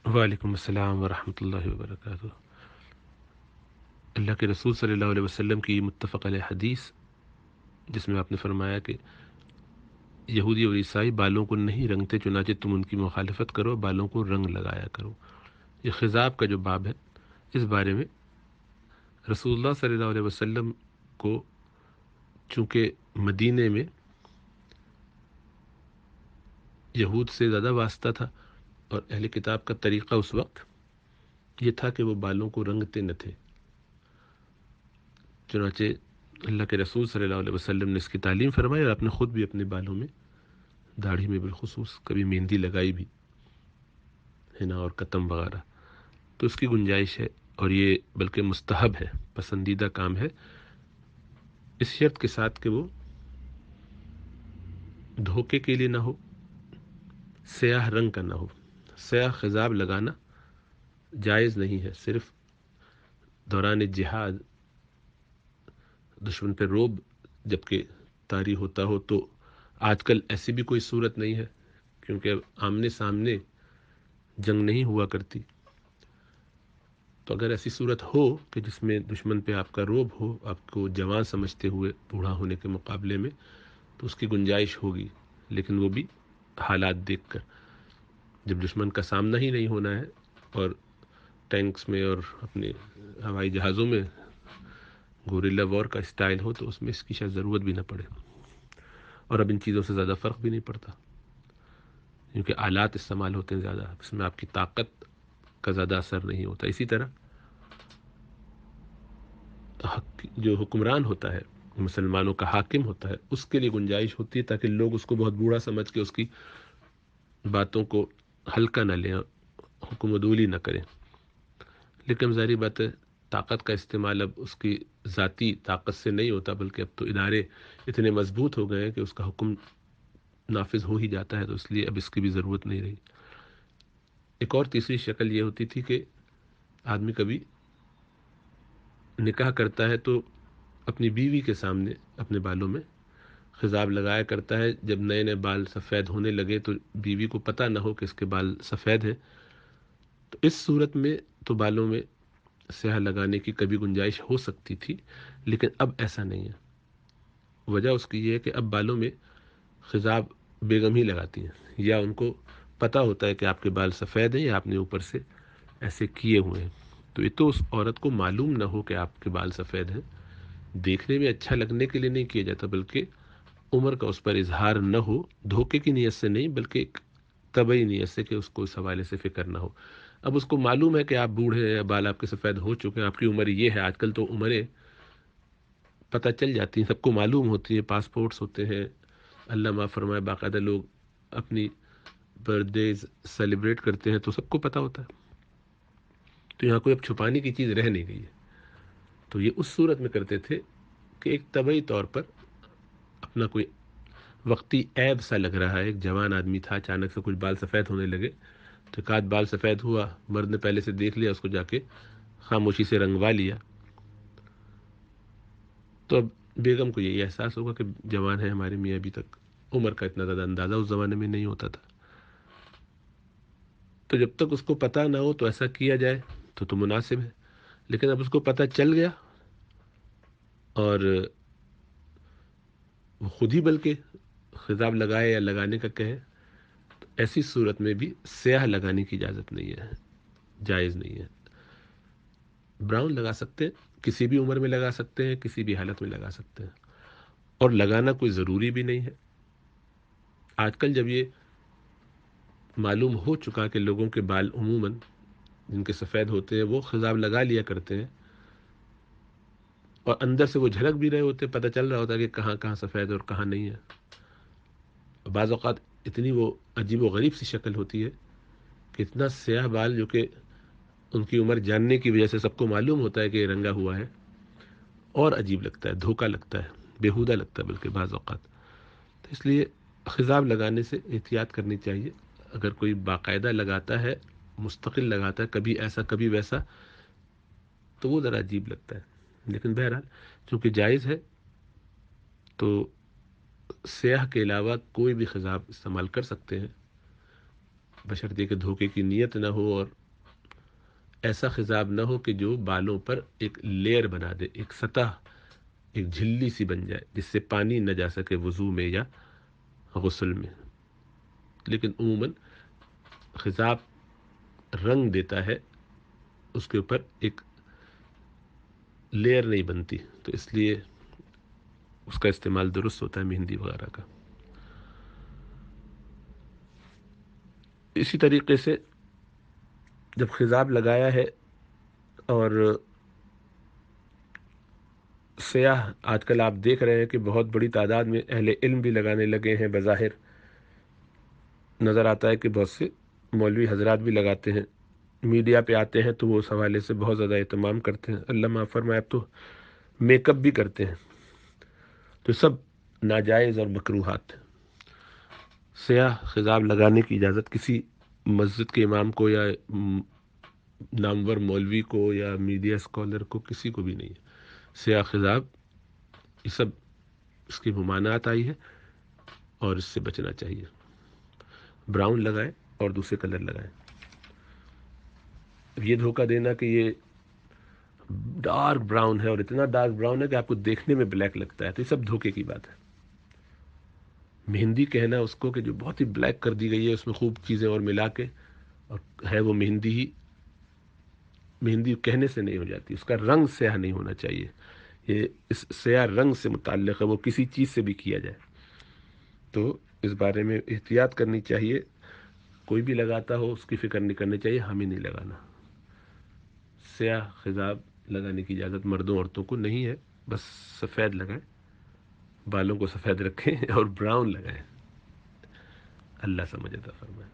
وعلیکم السلام ورحمۃ اللہ وبرکاتہ۔ اللہ کے رسول صلی اللہ علیہ وسلم کی متفق علیہ حدیث جس میں آپ نے فرمایا کہ یہودی اور عیسائی بالوں کو نہیں رنگتے، چنانچہ تم ان کی مخالفت کرو، بالوں کو رنگ لگایا کرو۔ یہ خضاب کا جو باب ہے، اس بارے میں رسول اللہ صلی اللہ علیہ وسلم کو چونکہ مدینے میں یہود سے زیادہ واسطہ تھا، اور اہل کتاب کا طریقہ اس وقت یہ تھا کہ وہ بالوں کو رنگتے نہ تھے، چنانچہ اللہ کے رسول صلی اللہ علیہ وسلم نے اس کی تعلیم فرمائی، اور آپ نے خود بھی اپنے بالوں میں، داڑھی میں بالخصوص، کبھی مہندی لگائی بھی ہے نا، اور قطم وغیرہ، تو اس کی گنجائش ہے، اور یہ بلکہ مستحب ہے، پسندیدہ کام ہے، اس شرط کے ساتھ کہ وہ دھوکے کے لیے نہ ہو، سیاہ رنگ کا نہ ہو۔ سیاہ خضاب لگانا جائز نہیں ہے، صرف دوران جہاد دشمن پہ روب جبکہ طاری ہوتا ہو، تو آج کل ایسی بھی کوئی صورت نہیں ہے کیونکہ اب آمنے سامنے جنگ نہیں ہوا کرتی، تو اگر ایسی صورت ہو کہ جس میں دشمن پہ آپ کا روب ہو، آپ کو جوان سمجھتے ہوئے بوڑھا ہونے کے مقابلے میں، تو اس کی گنجائش ہوگی، لیکن وہ بھی حالات دیکھ کر، جب دشمن کا سامنا ہی نہیں ہونا ہے اور ٹینکس میں اور اپنے ہوائی جہازوں میں گوریلا وار کا اسٹائل ہو، تو اس میں اس کی شاید ضرورت بھی نہ پڑے، اور اب ان چیزوں سے زیادہ فرق بھی نہیں پڑتا کیونکہ آلات استعمال ہوتے ہیں زیادہ، اس میں آپ کی طاقت کا زیادہ اثر نہیں ہوتا۔ اسی طرح جو حکمران ہوتا ہے، مسلمانوں کا حاکم ہوتا ہے، اس کے لیے گنجائش ہوتی ہے تاکہ لوگ اس کو بہت بوڑھا سمجھ کے اس کی باتوں کو ہلکا نہ لیں، حکم عدولی نہ کریں، لیکن ظاہری بات ہے طاقت کا استعمال اب اس کی ذاتی طاقت سے نہیں ہوتا، بلکہ اب تو ادارے اتنے مضبوط ہو گئے ہیں کہ اس کا حکم نافذ ہو ہی جاتا ہے، تو اس لیے اب اس کی بھی ضرورت نہیں رہی۔ ایک اور تیسری شکل یہ ہوتی تھی کہ آدمی کبھی نکاح کرتا ہے تو اپنی بیوی کے سامنے اپنے بالوں میں خضاب لگایا کرتا ہے، جب نئے نئے بال سفید ہونے لگے تو بیوی کو پتہ نہ ہو کہ اس کے بال سفید ہیں، تو اس صورت میں تو بالوں میں سیاہ لگانے کی کبھی گنجائش ہو سکتی تھی، لیکن اب ایسا نہیں ہے۔ وجہ اس کی یہ ہے کہ اب بالوں میں خضاب بیگم ہی لگاتی ہیں، یا ان کو پتہ ہوتا ہے کہ آپ کے بال سفید ہیں یا آپ نے اوپر سے ایسے کیے ہوئے ہیں، تو یہ تو اس عورت کو معلوم نہ ہو کہ آپ کے بال سفید ہیں، دیکھنے میں اچھا لگنے کے لیے نہیں کیا جاتا، بلکہ عمر کا اس پر اظہار نہ ہو، دھوکے کی نیت سے نہیں بلکہ ایک طبعی نیت سے کہ اس کو اس حوالے سے فکر نہ ہو۔ اب اس کو معلوم ہے کہ آپ بوڑھے ہیں، بال آپ کے سفید ہو چکے ہیں، آپ کی عمر یہ ہے، آج کل تو عمریں پتہ چل جاتی ہیں، سب کو معلوم ہوتی ہیں، پاسپورٹس ہوتے ہیں، اللہ معاف فرمائے باقاعدہ لوگ اپنی برتھ ڈیز سیلیبریٹ کرتے ہیں، تو سب کو پتہ ہوتا ہے، تو یہاں کوئی اب چھپانے کی چیز رہ نہیں گئی ہے۔ تو یہ اس صورت میں کرتے تھے کہ ایک طبعی طور پر اپنا کوئی وقتی عیب سا لگ رہا ہے، ایک جوان آدمی تھا، اچانک سے کچھ بال سفید ہونے لگے، تو ایک آدھ بال سفید ہوا، مرد نے پہلے سے دیکھ لیا، اس کو جا کے خاموشی سے رنگوا لیا، تو اب بیگم کو یہی احساس ہوگا کہ جوان ہے ہمارے میاں، ابھی تک عمر کا اتنا زیادہ اندازہ اس زمانے میں نہیں ہوتا تھا، تو جب تک اس کو پتہ نہ ہو تو ایسا کیا جائے تو مناسب ہے، لیکن اب اس کو پتہ چل گیا اور وہ خود ہی بلکہ خضاب لگائے یا لگانے کا کہے، تو ایسی صورت میں بھی سیاہ لگانے کی اجازت نہیں ہے، جائز نہیں ہے۔ براؤن لگا سکتے ہیں، کسی بھی عمر میں لگا سکتے ہیں، کسی بھی حالت میں لگا سکتے ہیں، اور لگانا کوئی ضروری بھی نہیں ہے۔ آج کل جب یہ معلوم ہو چکا کہ لوگوں کے بال عموماً جن کے سفید ہوتے ہیں وہ خضاب لگا لیا کرتے ہیں، اور اندر سے وہ جھلک بھی رہے ہوتے ہیں، پتہ چل رہا ہوتا ہے کہ کہاں کہاں سفید اور کہاں نہیں ہے۔ بعض اوقات اتنی وہ عجیب و غریب سی شکل ہوتی ہے کہ اتنا سیاہ بال جو کہ ان کی عمر جاننے کی وجہ سے سب کو معلوم ہوتا ہے کہ یہ رنگا ہوا ہے، اور عجیب لگتا ہے، دھوکا لگتا ہے، بیہودہ لگتا ہے بلکہ بعض اوقات، تو اس لیے خضاب لگانے سے احتیاط کرنی چاہیے۔ اگر کوئی باقاعدہ لگاتا ہے، مستقل لگاتا ہے، کبھی ایسا کبھی ویسا، تو وہ ذرا عجیب لگتا ہے، لیکن بہرحال چونکہ جائز ہے تو سیاہ کے علاوہ کوئی بھی خضاب استعمال کر سکتے ہیں، بشرطے کہ دھوکے کی نیت نہ ہو اور ایسا خضاب نہ ہو کہ جو بالوں پر ایک لیئر بنا دے، ایک سطح، ایک جھلی سی بن جائے جس سے پانی نہ جا سکے وضو میں یا غسل میں۔ لیکن عموماً خضاب رنگ دیتا ہے، اس کے اوپر ایک لیئر نہیں بنتی، تو اس لیے اس کا استعمال درست ہوتا ہے مہندی وغیرہ کا۔ اسی طریقے سے جب خضاب لگایا ہے، اور سیاہ آج کل آپ دیکھ رہے ہیں کہ بہت بڑی تعداد میں اہل علم بھی لگانے لگے ہیں، بظاہر نظر آتا ہے کہ بہت سے مولوی حضرات بھی لگاتے ہیں، میڈیا پہ آتے ہیں تو وہ اس حوالے سے بہت زیادہ اہتمام کرتے ہیں، اللہ معاف فرمائے اب تو میک اپ بھی کرتے ہیں، تو سب ناجائز اور مکروہات ہیں۔ سیاہ خضاب لگانے کی اجازت کسی مسجد کے امام کو یا نامور مولوی کو یا میڈیا اسکالر کو، کسی کو بھی نہیں ہے۔ سیاہ خضاب یہ سب اس کی ممانعت آئی ہے اور اس سے بچنا چاہیے۔ براؤن لگائیں اور دوسرے کلر لگائیں۔ یہ دھوکہ دینا کہ یہ ڈارک براؤن ہے اور اتنا ڈارک براؤن ہے کہ آپ کو دیکھنے میں بلیک لگتا ہے، تو یہ سب دھوکے کی بات ہے۔ مہندی کہنا اس کو کہ جو بہت ہی بلیک کر دی گئی ہے، اس میں خوب چیزیں اور ملا کے، اور ہے وہ مہندی ہی، مہندی کہنے سے نہیں ہو جاتی، اس کا رنگ سیاہ نہیں ہونا چاہیے۔ یہ اس سیاہ رنگ سے متعلق ہے، وہ کسی چیز سے بھی کیا جائے تو اس بارے میں احتیاط کرنی چاہیے۔ کوئی بھی لگاتا ہو اس کی فکر نہیں کرنی چاہیے، ہمیں نہیں لگانا۔ سیاہ خضاب لگانے کی اجازت مردوں عورتوں کو نہیں ہے، بس سفید لگائیں، بالوں کو سفید رکھیں اور براؤن لگائیں۔ اللہ سمجھ عطا فرمائے۔